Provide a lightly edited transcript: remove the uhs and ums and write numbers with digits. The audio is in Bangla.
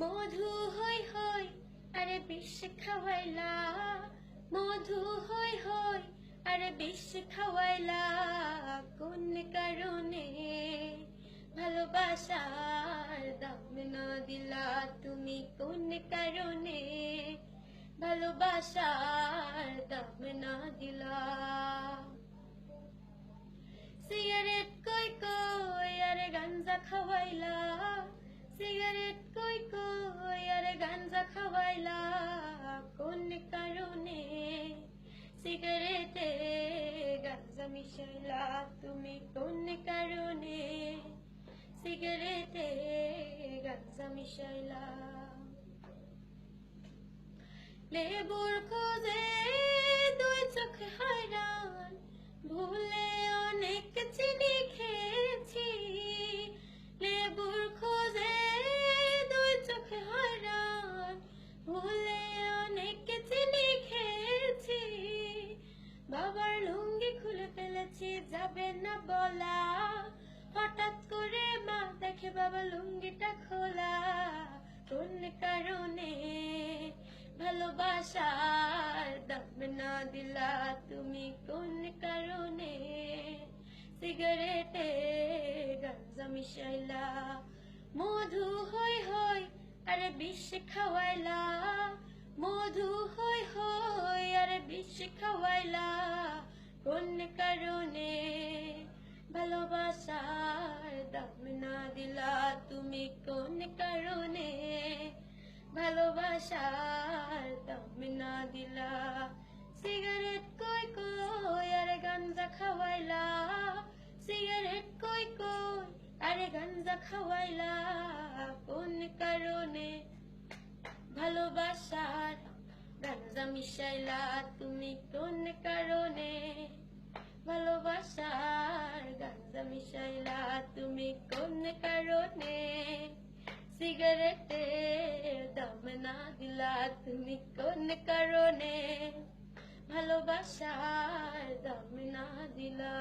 মধু হই হই আরে বিষ খাওয়াইলা, মধু হই হই আরে বিষ খাওয়াইলা, কোন কারণে ভালোবাসার দাম না দিলা তুমি, কোন কারণে ভালোবাসার দাম না দিলা। সিগারেট কই কই আরে গাঞ্জা খাওয়াইলা, সিগারেট কই কই আরে গাঞ্জা খাওয়াইলা, কোন কারণে সিগারেটে গাঞ্জা মিশাইলা তুমি, কোন কারণে সিগারেটে গাঞ্জা মিশাইলা। লেবুর খোঁজে দুই চোখ হায়রান, ভুলে অনেক চিনি খেয়েছি, লেবুর খোঁজে দুই চোখ হায়রান, ভুলে অনেক চিনি খেয়েছি, বাবার লুঙ্গি খুলে ফেলেছি যাবে না বলা, হঠাৎ করে মা দেখে বাবা লুঙ্গিটা খোলা, কোন কারণে ভালোবাসার দাম না দিলা তুমি, কোন কারণে সিগারেটে গাঞ্জা মিশাইলা। মধু হই হই আরে বিষ খাওয়াইলা, মধু হই হই আরে বিষ খাওয়াইলা, কোন কারণে ভালোবাসার দাম না দিলা তুমি, কোন কারণে ভালোবাসার দাম না দিলা। সিগারেট কই কই আরে গাঞ্জা খাওয়াইলা, সিগারেট কই কই আরে গাঞ্জা খাওয়াইলা, কোন কারণে ভালোবাসার গাঞ্জা মিশাইলা তুমি, কোন কারণে ভালোবাসার গাঞ্জা মিশাইলা তুমি, কোন কারণে সিগারেটে দাম না দিলা তুমি, কোন কারণে ভালোবাসার দাম না দিলা।